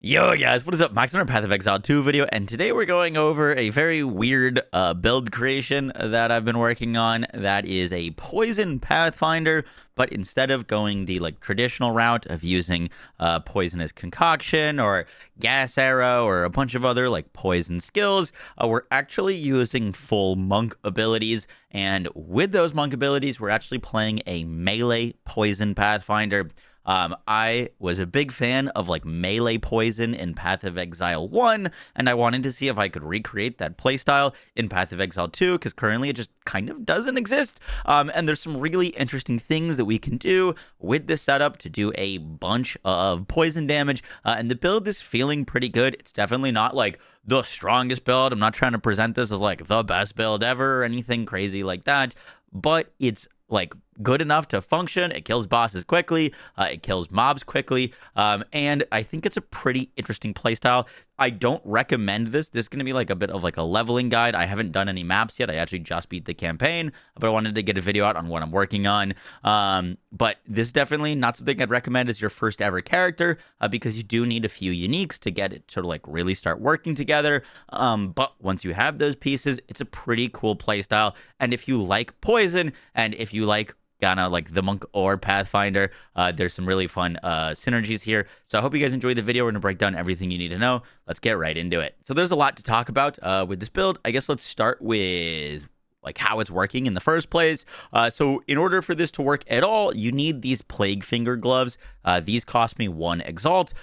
Yo guys, what is up? Max on our Path of Exile 2 video, and today we're going over a very weird build creation that I've been working on. That is a poison Pathfinder, but instead of going the traditional route of using poisonous concoction or gas arrow or a bunch of other poison skills, we're actually using full monk abilities. And with those monk abilities, we're actually playing a melee poison Pathfinder. I was a big fan of melee poison in Path of Exile 1, and I wanted to see if I could recreate that playstyle in Path of Exile 2, because currently it just kind of doesn't exist. And there's some really interesting things that we can do with this setup to do a bunch of poison damage, and the build is feeling pretty good. It's definitely not the strongest build. I'm not trying to present this as the best build ever or anything crazy like that, but it's good enough to function. It kills bosses quickly, it kills mobs quickly, and I think it's a pretty interesting playstyle. I don't recommend this. This is going to be a bit of a leveling guide. I haven't done any maps yet. I actually just beat the campaign, but I wanted to get a video out on what I'm working on. But this is definitely not something I'd recommend as your first ever character, because you do need a few uniques to get it to really start working together. But once you have those pieces, it's a pretty cool playstyle. And if you like poison, and if you like the monk or pathfinder, there's some really fun synergies here. So I hope you guys enjoyed the video. We're gonna break down everything you need to know. Let's get right into it. So there's a lot to talk about with this build. I guess let's start with how it's working in the first place. So in order for this to work at all, you need these plague finger gloves. These cost me 1 exalt.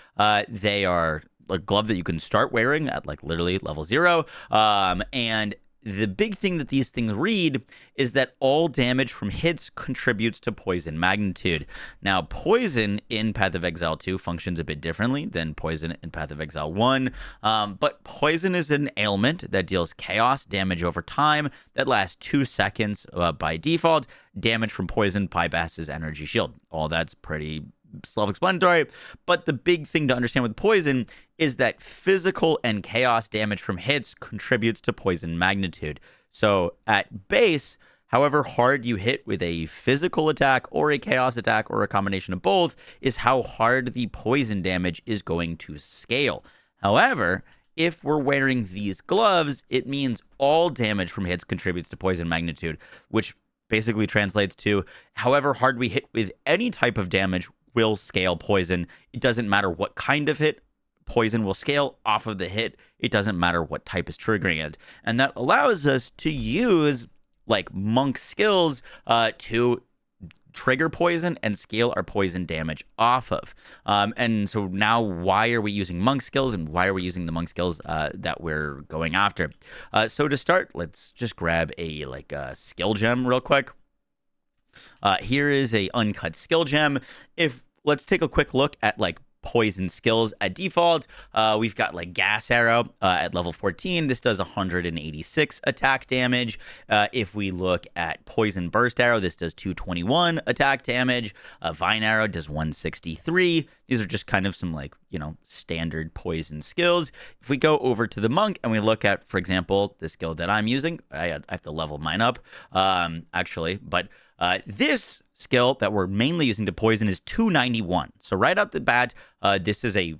They are a glove that you can start wearing at literally level 0, and the big thing that these things read is that all damage from hits contributes to poison magnitude. Now, poison in Path of Exile 2 functions a bit differently than poison in Path of Exile 1, but poison is an ailment that deals chaos damage over time that lasts 2 seconds by default. Damage from poison bypasses energy shield. All that's pretty self-explanatory, but the big thing to understand with poison is that physical and chaos damage from hits contributes to poison magnitude. So at base, however hard you hit with a physical attack or a chaos attack or a combination of both is how hard the poison damage is going to scale. However, if we're wearing these gloves, it means all damage from hits contributes to poison magnitude, which basically translates to however hard we hit with any type of damage will scale poison. It doesn't matter what kind of hit, poison will scale off of the hit. It doesn't matter what type is triggering it. And that allows us to use monk skills to trigger poison and scale our poison damage off of. And so now, why are we using monk skills, and why are we using the monk skills that we're going after? So to start, let's just grab a skill gem real quick. Here is a uncut skill gem. Let's take a quick look at poison skills at default. We've got gas arrow at level 14. This does 186 attack damage. If we look at poison burst arrow, this does 221 attack damage. Vine arrow does 163. These are just kind of some standard poison skills. If we go over to the monk and we look at, for example, the skill that I'm using, I have to level mine up actually, but this skill that we're mainly using to poison is 291. So right out the bat, this is a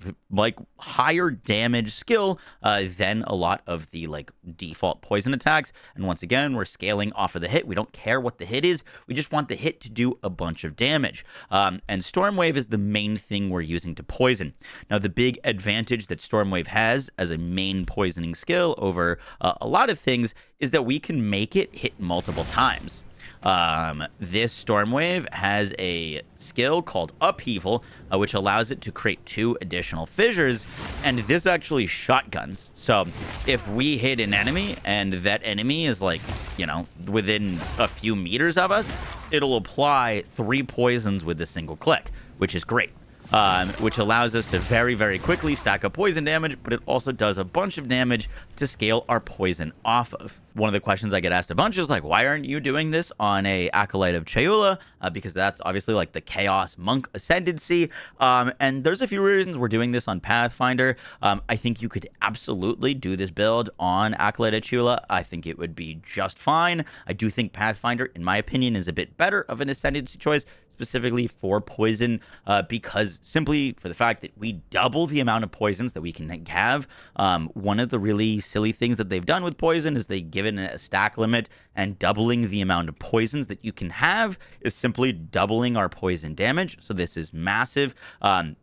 higher damage skill than a lot of the default poison attacks. And once again, we're scaling off of the hit. We don't care what the hit is. We just want the hit to do a bunch of damage. And Stormwave is the main thing we're using to poison. Now, the big advantage that Stormwave has as a main poisoning skill over a lot of things is that we can make it hit multiple times. This Stormwave has a skill called Upheaval, which allows it to create 2 additional fissures, and this actually shotguns. So if we hit an enemy and that enemy is within a few meters of us, it'll apply 3 poisons with a single click, which is great. Which allows us to very, very quickly stack up poison damage, but it also does a bunch of damage to scale our poison off of. One of the questions I get asked a bunch is why aren't you doing this on a Acolyte of Cheula? Because that's obviously the Chaos Monk Ascendancy. And there's a few reasons we're doing this on Pathfinder. I think you could absolutely do this build on Acolyte of Cheula. I think it would be just fine. I do think Pathfinder, in my opinion, is a bit better of an Ascendancy choice, specifically for poison, because simply for the fact that we double the amount of poisons that we can have. One of the really silly things that they've done with poison is they've given a stack limit, and doubling the amount of poisons that you can have is simply doubling our poison damage. So this is massive.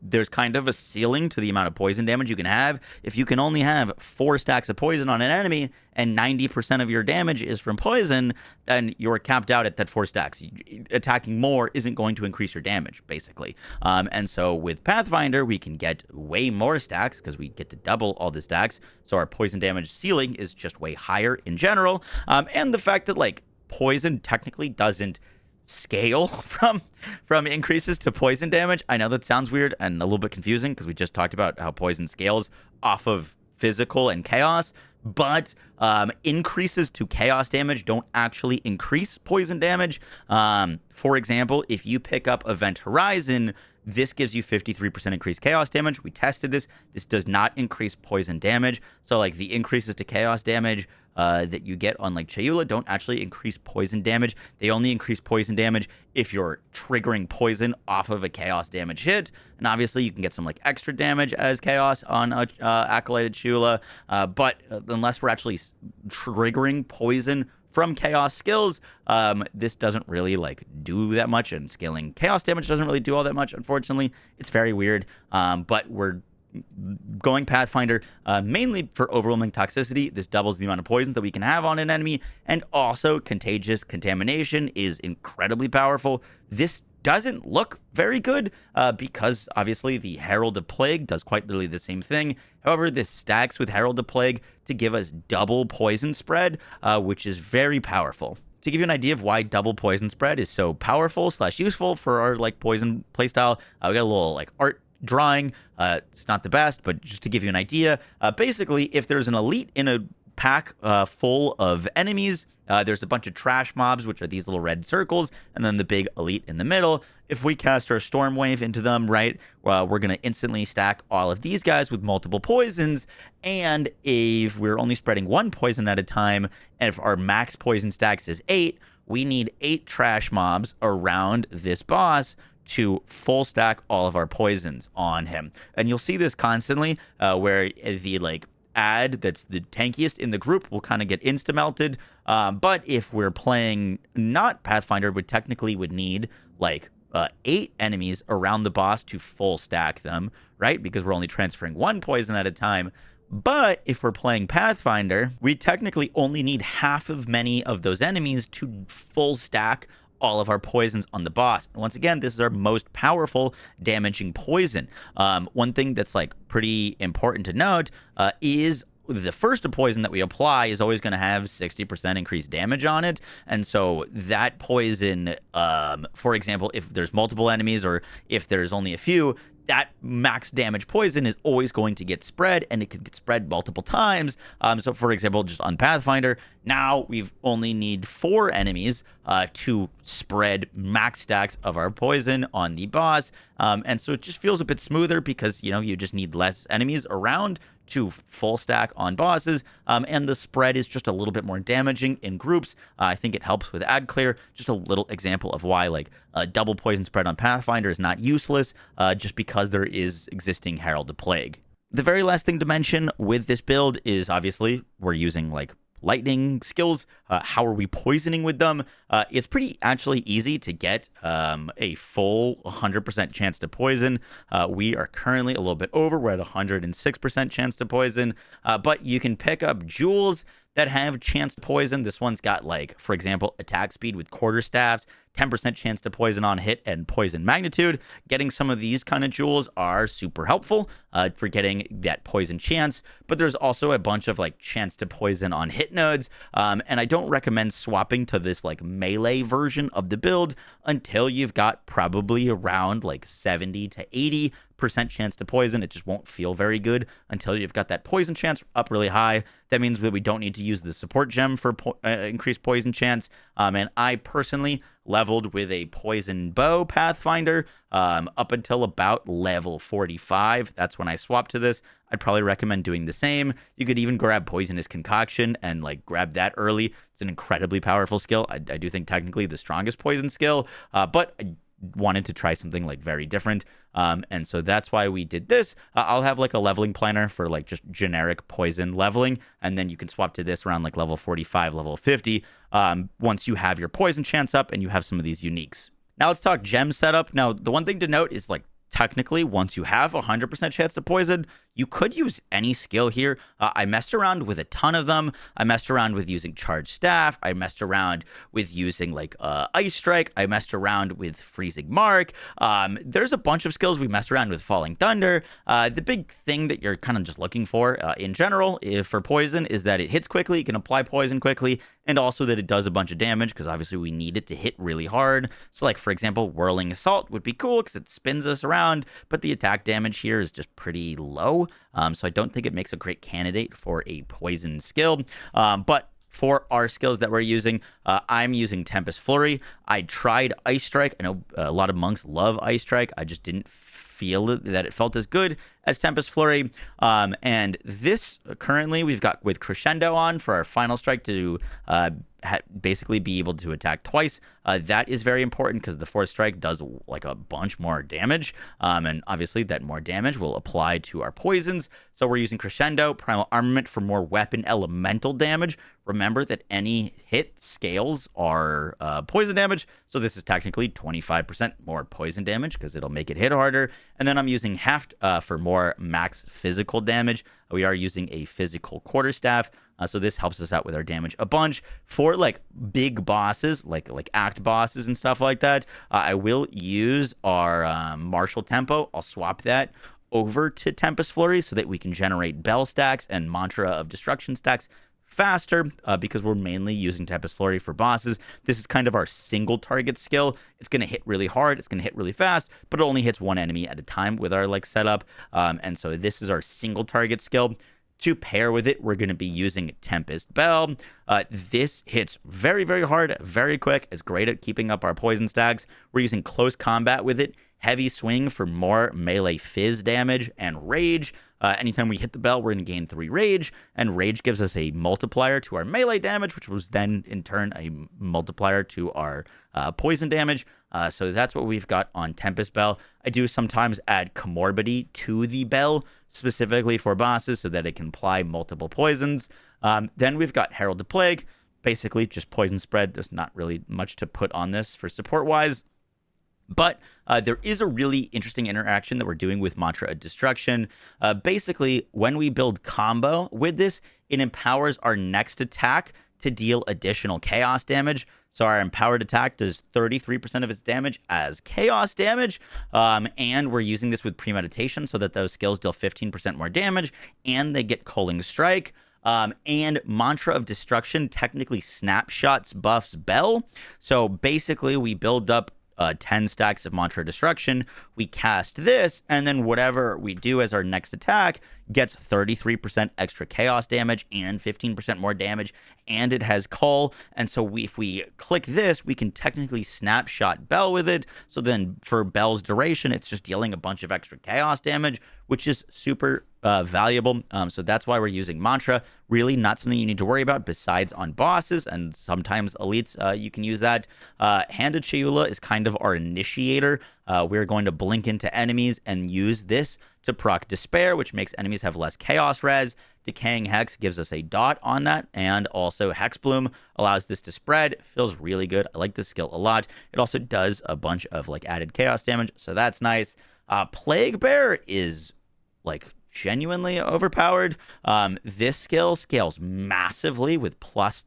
There's kind of a ceiling to the amount of poison damage you can have. If you can only have 4 stacks of poison on an enemy and 90% of your damage is from poison, then you're capped out at that 4 stacks. Attacking more isn't going to increase your damage, basically. And so with Pathfinder, we can get way more stacks because we get to double all the stacks. So our poison damage ceiling is just way higher in general. And the fact that like poison technically doesn't scale from increases to poison damage. I know that sounds weird and a little bit confusing because we just talked about how poison scales off of physical and chaos, but increases to chaos damage don't actually increase poison damage. For example, if you pick up Event Horizon, this gives you 53% increased chaos damage. We tested this. This does not increase poison damage. So like the increases to chaos damage that you get on like Chayula don't actually increase poison damage. They only increase poison damage if you're triggering poison off of a chaos damage hit. And obviously you can get some like extra damage as chaos on Acolyted Chayula. But unless we're actually triggering poison from chaos skills, this doesn't really like do that much, and scaling chaos damage doesn't really do all that much, unfortunately. It's very weird, but we're going Pathfinder mainly for overwhelming toxicity. This doubles the amount of poisons that we can have on an enemy, and also contagious contamination is incredibly powerful. This doesn't look very good because obviously the Herald of Plague does quite literally the same thing. However, this stacks with Herald of Plague to give us double poison spread, which is very powerful. To give you an idea of why double poison spread is so powerful / useful for our like poison playstyle, we got a little like art drawing. It's not the best, but just to give you an idea, basically if there's an elite in a pack full of enemies, there's a bunch of trash mobs, which are these little red circles, and then the big elite in the middle. If we cast our storm wave into them, right, we're going to instantly stack all of these guys with multiple poisons. And if we're only spreading 1 poison at a time, and if our max poison stacks is 8, we need 8 trash mobs around this boss to full stack all of our poisons on him. And you'll see this constantly where the like ad that's the tankiest in the group will kind of get insta-melted. But if we're playing not Pathfinder, we technically would need like 8 enemies around the boss to full stack them, right? Because we're only transferring 1 poison at a time. But if we're playing Pathfinder, we technically only need half of many of those enemies to full stack all of our poisons on the boss. And once again, this is our most powerful damaging poison. One thing that's like pretty important to note is the first poison that we apply is always going to have 60% increased damage on it. And so that poison, for example, if there's multiple enemies or if there's only a few, that max damage poison is always going to get spread, and it could get spread multiple times. So for example, just on Pathfinder, now we've only need 4 enemies to spread max stacks of our poison on the boss. And so it just feels a bit smoother because, you know, you just need less enemies around to full stack on bosses, and the spread is just a little bit more damaging in groups. I think it helps with ad clear. Just a little example of why like double poison spread on Pathfinder is not useless, just because there is existing Herald of Plague. The very last thing to mention with this build is obviously we're using like lightning skills. How are we poisoning with them? It's pretty actually easy to get a full 100% chance to poison. We are currently a little bit over. We're at 106% chance to poison, but you can pick up jewels that have chance to poison. This one's got like, for example, attack speed with quarterstaffs, 10% chance to poison on hit, and poison magnitude. Getting some of these kind of jewels are super helpful for getting that poison chance, but there's also a bunch of like chance to poison on hit nodes, and I don't recommend swapping to this like melee version of the build until you've got probably around like 70 to 80% chance to poison. It just won't feel very good until you've got that poison chance up really high. That means that we don't need to use the support gem for increased poison chance. And I personally leveled with a poison bow Pathfinder up until about level 45. That's when I swapped to this. I'd probably recommend doing the same. You could even grab Poisonous Concoction and like grab that early. It's an incredibly powerful skill. I do think technically the strongest poison skill, but I wanted to try something like very different. And so that's why we did this. I'll have like a leveling planner for like just generic poison leveling, and then you can swap to this around like level 45, level 50, once you have your poison chance up and you have some of these uniques. Now let's talk gem setup. Now, the one thing to note is like technically, once you have 100% chance to poison, you could use any skill here. I messed around with a ton of them. I messed around with using Charged Staff. I messed around with using like Ice Strike. I messed around with Freezing Mark. There's a bunch of skills we messed around with Falling Thunder. The big thing that you're kind of just looking for in general for poison is that it hits quickly, you can apply poison quickly, and also that it does a bunch of damage, because obviously we need it to hit really hard. So like, for example, Whirling Assault would be cool because it spins us around, but the attack damage here is just pretty low. So I don't think it makes a great candidate for a poison skill. But for our skills that we're using, I'm using Tempest Flurry. I tried Ice Strike. I know a lot of monks love Ice Strike. I just didn't feel that it felt as good as Tempest Flurry. And this currently we've got with Crescendo on for our final strike to basically be able to attack twice. That is very important because the fourth strike does like a bunch more damage. And obviously that more damage will apply to our poisons. So we're using Crescendo, Primal Armament for more weapon elemental damage. Remember that any hit scales are poison damage. So this is technically 25% more poison damage because it'll make it hit harder. And then I'm using Heft for more max physical damage. We are using a physical quarterstaff. So this helps us out with our damage a bunch. For like big bosses, like act bosses and stuff like that, I will use our Martial Tempo. I'll swap that over to Tempest Flurry so that we can generate Bell stacks and Mantra of Destruction stacks faster, because we're mainly using Tempest Flurry for bosses. This is kind of our single target skill. It's going to hit really hard, it's going to hit really fast, but it only hits one enemy at a time with our like setup. And so this is our single target skill. To pair with it, we're going to be using Tempest Bell. This hits very, very hard, very quick. It's great at keeping up our poison stacks. We're using Close Combat with it. Heavy Swing for more melee fizz damage and Rage. Anytime we hit the bell, we're going to gain 3 Rage, and Rage gives us a multiplier to our melee damage, which was then in turn a multiplier to our poison damage. So that's what we've got on Tempest Bell. I do sometimes add Comorbidity to the bell, specifically for bosses, so that it can apply multiple poisons. Then we've got Herald of Plague, basically just poison spread. There's not really much to put on this for support-wise. But there is a really interesting interaction that we're doing with Mantra of Destruction. Basically, when we build combo with this, it empowers our next attack to deal additional chaos damage. So our empowered attack does 33% of its damage as chaos damage. And we're using this with premeditation so that those skills deal 15% more damage, and they get Culling Strike. And Mantra of Destruction technically snapshots buffs Bell. So basically, we build up 10 stacks of Mantra of Destruction, we cast this, and then whatever we do as our next attack gets 33% extra chaos damage and 15% more damage, and it has Cull. And so if we click this, we can technically snapshot Bell with it. So then for Bell's duration, it's just dealing a bunch of extra chaos damage, which is super valuable. So that's why we're using Mantra. Really not something you need to worry about besides on bosses, and sometimes elites you can use that. Hand of Chayula is kind of our initiator. We're going to blink into enemies and use this to proc Despair, which makes enemies have less chaos res. Decaying Hex gives us a dot on that, and also Hex Bloom allows this to spread. Feels really good. I like this skill a lot. It also does a bunch of like added chaos damage, so that's nice. Plague Bear is like genuinely overpowered. This skill scales massively with plus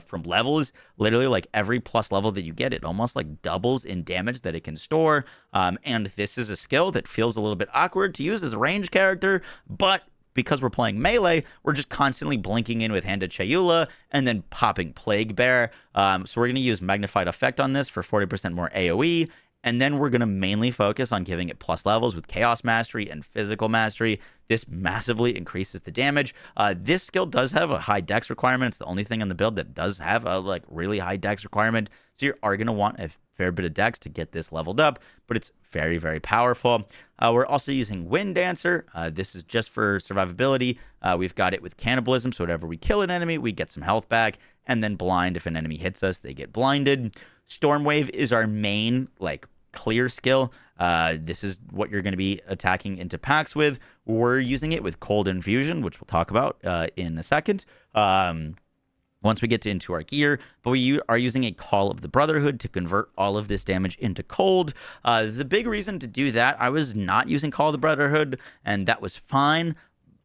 from levels. Literally, like every plus level that you get, it almost like doubles in damage that it can store. And this is a skill that feels a little bit awkward to use as a ranged character, but because we're playing melee, we're just constantly blinking in with Hand of Chayula and then popping Plague Bear. So we're going to use Magnified Effect on this for 40% more AoE. And then we're going to mainly focus on giving it plus levels with Chaos Mastery and Physical Mastery. This massively increases the damage. This skill does have a high dex requirement. It's the only thing on the build that does have a like really high dex requirement. So you are going to want a fair bit of dex to get this leveled up, but it's very, very powerful. We're also using Wind Dancer. This is just for survivability. We've got it with Cannibalism, so whenever we kill an enemy, we get some health back. And then Blind, if an enemy hits us, they get blinded. Stormwave is our main like clear skill. This is what you're going to be attacking into packs with. We're using it with cold infusion, which we'll talk about in a second. Once we get into our gear, but we are using a Call of the Brotherhood to convert all of this damage into cold. The big reason to do that, I was not using Call of the Brotherhood, and that was fine,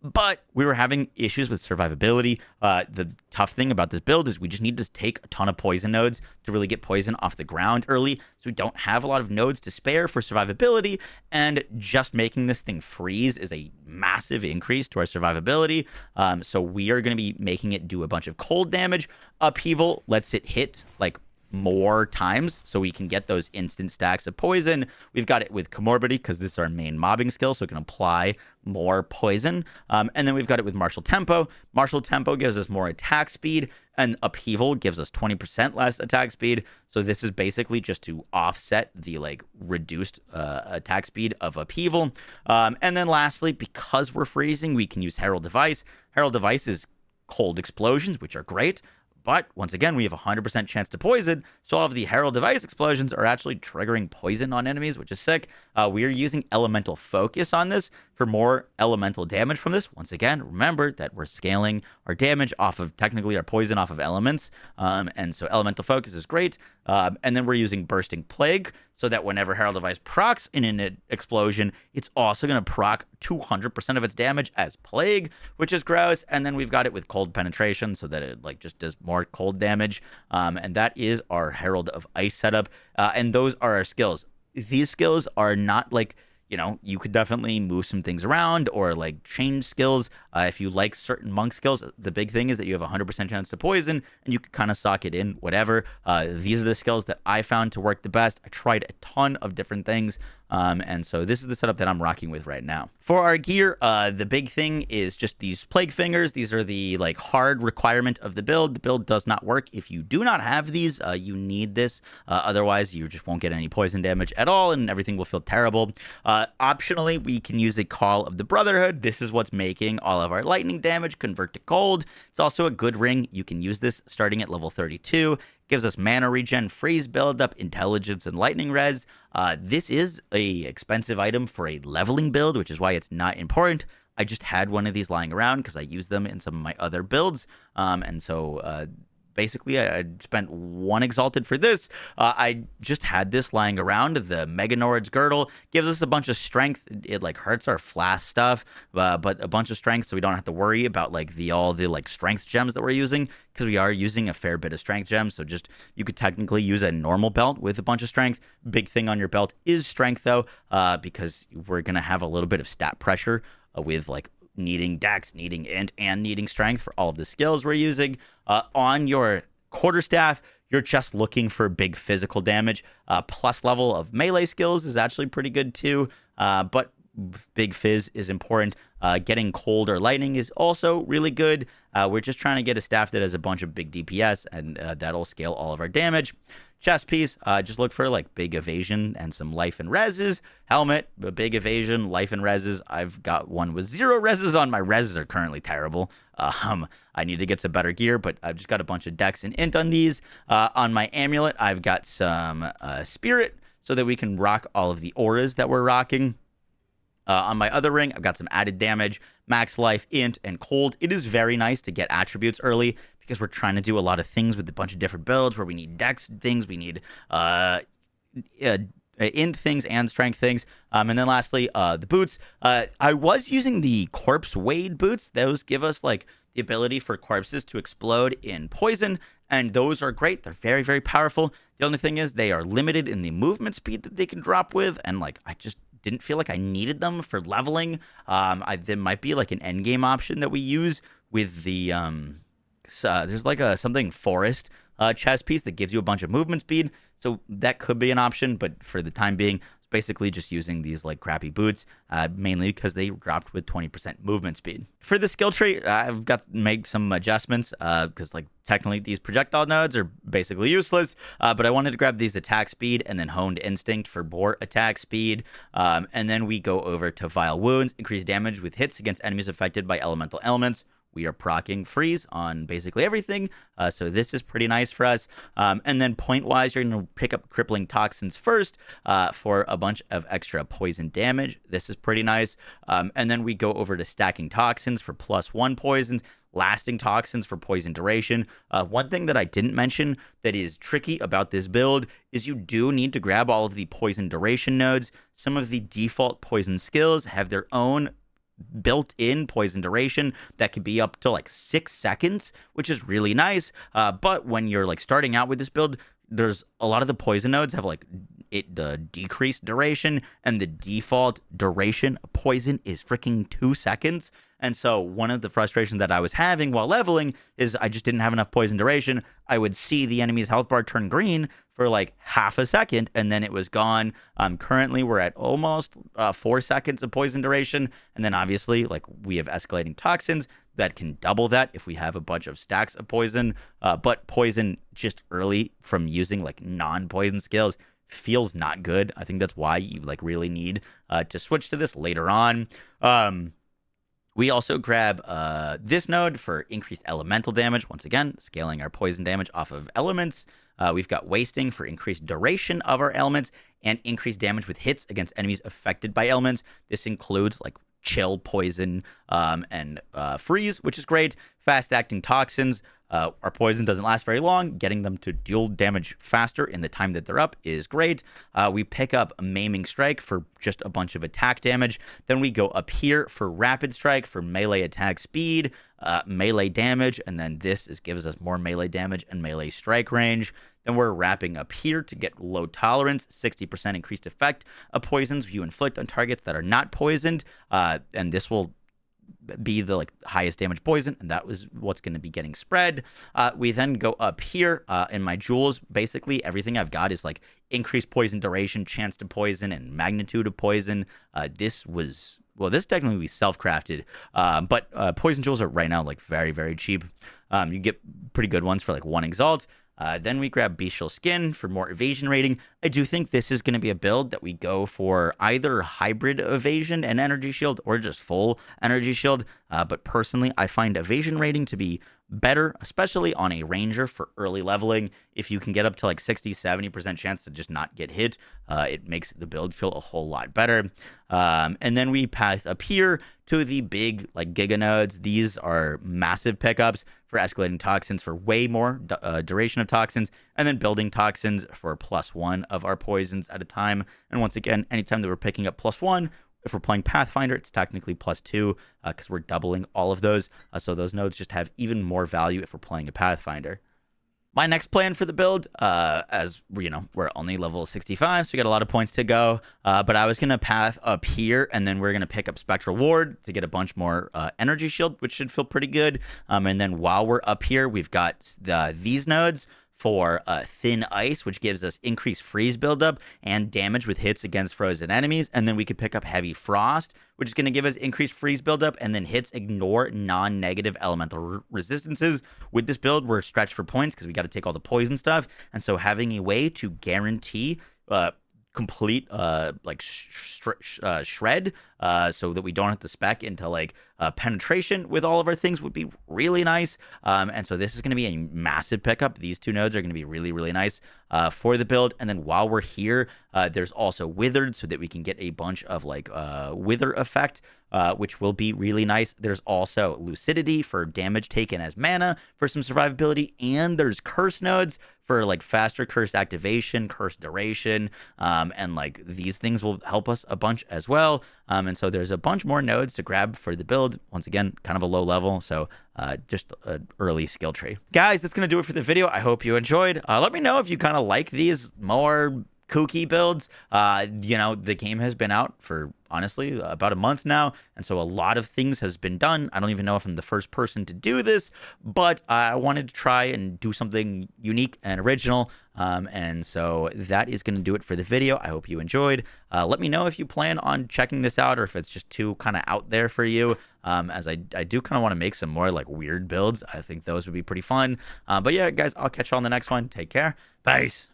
but we were having issues with survivability. The tough thing about this build is we just need to take a ton of poison nodes to really get poison off the ground early, so we don't have a lot of nodes to spare for survivability, and just making this thing freeze is a massive increase to our survivability. So we are going to be making it do a bunch of cold damage. Upheaval lets it hit like more times, so we can get those instant stacks of poison. We've got it with Comorbidity because this is our main mobbing skill, so it can apply more poison. And then we've got it with Martial Tempo. Martial Tempo gives us more attack speed, and Upheaval gives us 20% less attack speed. So this is basically just to offset the like reduced attack speed of Upheaval. And then lastly, because we're freezing, we can use Herald Device. Herald Device is cold explosions, which are great. But once again, we have a 100% chance to poison, so all of the Herald Device explosions are actually triggering poison on enemies, which is sick. We are using Elemental Focus on this for more elemental damage from this. Once again, remember that we're scaling our damage off of, technically, our poison off of elements, and so Elemental Focus is great. And then we're using Bursting Plague, so that whenever Herald Device procs in an explosion, it's also going to proc 200% of its damage as Plague, which is gross. And then we've got it with Cold Penetration, so that it like just does more cold damage. And that is our Herald of Ice setup. And those are our skills. These skills are not like, you know, you could definitely move some things around or like change skills. If you like certain monk skills, the big thing is that you have a 100% chance to poison, and you can kind of sock it in, whatever. These are the skills that I found to work the best. I tried a ton of different things. And so this is the setup that I'm rocking with right now. For our gear, the big thing is just these plague fingers. These are the like hard requirement of the build. The build does not work if you do not have these. You need this. Otherwise, you just won't get any poison damage at all, and everything will feel terrible. Optionally, we can use a Call of the Brotherhood. This is what's making all of our lightning damage convert to cold. It's also a good ring. You can use this starting at level 32. Gives us mana regen, freeze buildup, intelligence, and lightning res. This is a expensive item for a leveling build, which is why it's not important. I just had one of these lying around because I use them in some of my other builds. And so basically, I spent one exalted for this. I just had this lying around. The Mega Nord's Girdle gives us a bunch of strength. It like hurts our flask stuff, but a bunch of strength, so we don't have to worry about like all the like strength gems that we're using, because we are using a fair bit of strength gems. So just, you could technically use a normal belt with a bunch of strength. Big thing on your belt is strength though, because we're gonna have a little bit of stat pressure with like needing dex, needing int, and needing strength for all of the skills we're using. On your quarterstaff, you're just looking for big physical damage. Plus level of melee skills is actually pretty good too, but big fizz is important. Getting cold or lightning is also really good. We're just trying to get a staff that has a bunch of big DPS, and that'll scale all of our damage. Chest piece, just look for like big evasion and some life and reses. Helmet, a big evasion, life and reses. I've got one with 0 reses on. My reses are currently terrible. I need to get some better gear, but I've just got a bunch of dex and int on these. On my amulet, I've got some spirit, so that we can rock all of the auras that we're rocking. On my other ring, I've got some added damage, max life, int, and cold. It is very nice to get attributes early, because we're trying to do a lot of things with a bunch of different builds where we need dex things, we need int things and strength things. And then lastly, the boots. I was using the Corpse Wade boots. Those give us like the ability for corpses to explode in poison, and those are great. They're very, very powerful. The only thing is they are limited in the movement speed that they can drop with, and like I just didn't feel like I needed them for leveling. There might be like an end game option that we use with the there's like a something forest chest piece that gives you a bunch of movement speed, so that could be an option, but for the time being, it's basically just using these like crappy boots, mainly because they dropped with 20% movement speed. For the skill tree, I've got to make some adjustments, because like technically these projectile nodes are basically useless, but I wanted to grab these attack speed and then honed instinct for more attack speed, and then we go over to vile wounds, increase damage with hits against enemies affected by elemental elements. we are proccing freeze on basically everything. So this is pretty nice for us. And then point-wise, you're going to pick up crippling toxins first for a bunch of extra poison damage. This is pretty nice. And then we go over to stacking toxins for +1 poisons, lasting toxins for poison duration. One thing that I didn't mention that is tricky about this build is you do need to grab all of the poison duration nodes. Some of the default poison skills have their own built-in poison duration that could be up to like 6 seconds, which is really nice. But when you're like starting out with this build, there's a lot of the poison nodes have like the decreased duration, and the default duration of poison is freaking 2 seconds. And so one of the frustrations that I was having while leveling is I just didn't have enough poison duration. I would see the enemy's health bar turn green for like half a second, and then it was gone. Currently, we're at almost 4 seconds of poison duration. And then obviously, like, we have escalating toxins that can double that if we have a bunch of stacks of poison. But poison just early from using like non-poison skills feels not good. I think that's why you like really need to switch to this later on. We also grab this node for increased elemental damage. Once again, scaling our poison damage off of elements. We've got wasting for increased duration of our elements and increased damage with hits against enemies affected by elements. This includes like chill, poison, and freeze, which is great. Fast acting toxins. Our poison doesn't last very long. Getting them to deal damage faster in the time that they're up is great. We pick up Maiming Strike for just a bunch of attack damage. Then we go up here for Rapid Strike for melee attack speed, melee damage, and then this gives us more melee damage and melee strike range. Then we're wrapping up here to get low tolerance, 60% increased effect of poisons you inflict on targets that are not poisoned, and this will be the like highest damage poison, and that was what's going to be getting spread. We then go up here in my jewels. Basically everything I've got is like increased poison duration, chance to poison, and magnitude of poison. This technically we self-crafted, but poison jewels are right now like very, very cheap. You get pretty good ones for like 1 exalt. Then we grab Bestial Skin for more evasion rating. I do think this is going to be a build that we go for either hybrid evasion and energy shield or just full energy shield. But personally, I find evasion rating to be better, especially on a ranger for early leveling. If you can get up to like 60-70% chance to just not get hit, it makes the build feel a whole lot better. And then we path up here to the big like giga nodes. These are massive pickups for escalating toxins for way more duration of toxins, and then building toxins for +1 of our poisons at a time. And once again, anytime that we're picking up +1, if we're playing Pathfinder, it's technically +2 because we're doubling all of those. So those nodes just have even more value if we're playing a Pathfinder. My next plan for the build, as you know, we're only level 65, so we got a lot of points to go. But I was going to path up here, and then we're going to pick up Spectral Ward to get a bunch more energy shield, which should feel pretty good. And then while we're up here, we've got these nodes for Thin Ice, which gives us increased freeze buildup and damage with hits against frozen enemies. And then we could pick up Heavy Frost, which is going to give us increased freeze buildup, and then hits ignore non-negative elemental resistances. With this build, we're stretched for points because we got to take all the poison stuff. And so having a way to guarantee complete shred so that we don't have to spec into like penetration with all of our things would be really nice. And so this is going to be a massive pickup. These two nodes are going to be really, really nice for the build. And then while we're here, there's also Withered so that we can get a bunch of like Wither effect, which will be really nice. There's also Lucidity for damage taken as mana for some survivability. And there's Curse nodes for like faster curse activation, curse duration, and like these things will help us a bunch as well. And so there's a bunch more nodes to grab for the build. Once again, kind of a low level, so just an early skill tree. Guys, that's going to do it for the video. I hope you enjoyed. Let me know if you kind of like these more kooky builds. You know, the game has been out for honestly about a month now, and so a lot of things has been done. I don't even know if I'm the first person to do this, but I wanted to try and do something unique and original, and so that is going to do it for the video. I hope you enjoyed. Let me know if you plan on checking this out or if it's just too kind of out there for you, as I do kind of want to make some more like weird builds. I think those would be pretty fun. But yeah, guys, I'll catch you on the next one. Take care. Peace.